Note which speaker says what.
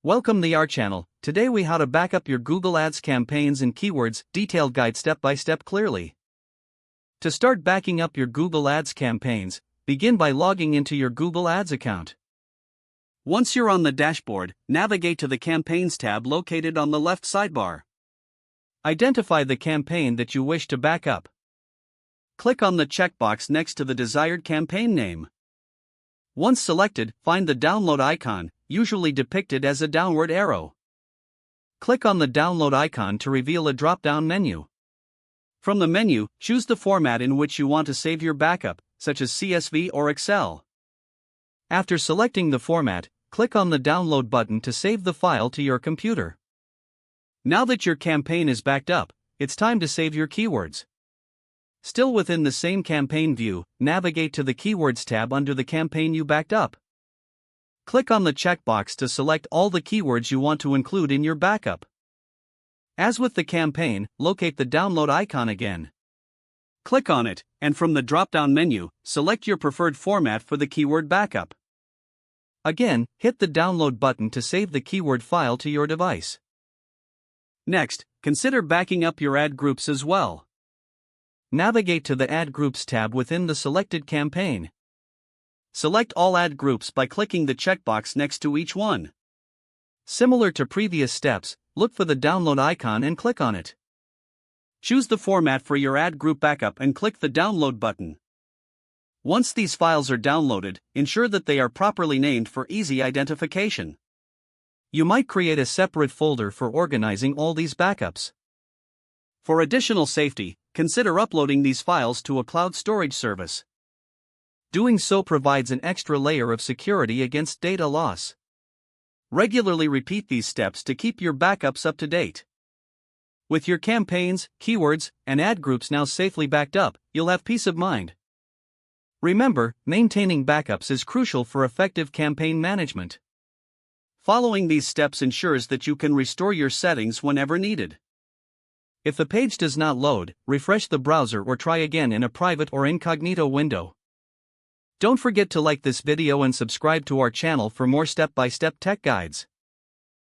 Speaker 1: Welcome to our channel. Today we how to back up your Google Ads campaigns and keywords, detailed guide step by step clearly. To start backing up your Google Ads campaigns, begin by logging into your Google Ads account. Once you're on the dashboard, navigate to the Campaigns tab located on the left sidebar. Identify the campaign that you wish to back up. Click on the checkbox next to the desired campaign name. Once selected, find the download icon, usually depicted as a downward arrow. Click on the download icon to reveal a drop-down menu. From the menu, choose the format in which you want to save your backup, such as CSV or Excel. After selecting the format, click on the download button to save the file to your computer. Now that your campaign is backed up, it's time to save your keywords. Still within the same campaign view, navigate to the Keywords tab under the campaign you backed up. Click on the checkbox to select all the keywords you want to include in your backup. As with the campaign, locate the download icon again. Click on it, and from the drop-down menu, select your preferred format for the keyword backup. Again, hit the download button to save the keyword file to your device. Next, consider backing up your ad groups as well. Navigate to the Ad Groups tab within the selected campaign. Select all ad groups by clicking the checkbox next to each one. Similar to previous steps, look for the download icon and click on it. Choose the format for your ad group backup and click the download button. Once these files are downloaded, ensure that they are properly named for easy identification. You might create a separate folder for organizing all these backups. For additional safety, consider uploading these files to a cloud storage service. Doing so provides an extra layer of security against data loss. Regularly repeat these steps to keep your backups up to date. With your campaigns, keywords, and ad groups now safely backed up, you'll have peace of mind. Remember, maintaining backups is crucial for effective campaign management. Following these steps ensures that you can restore your settings whenever needed. If the page does not load, refresh the browser or try again in a private or incognito window. Don't forget to like this video and subscribe to our channel for more step-by-step tech guides.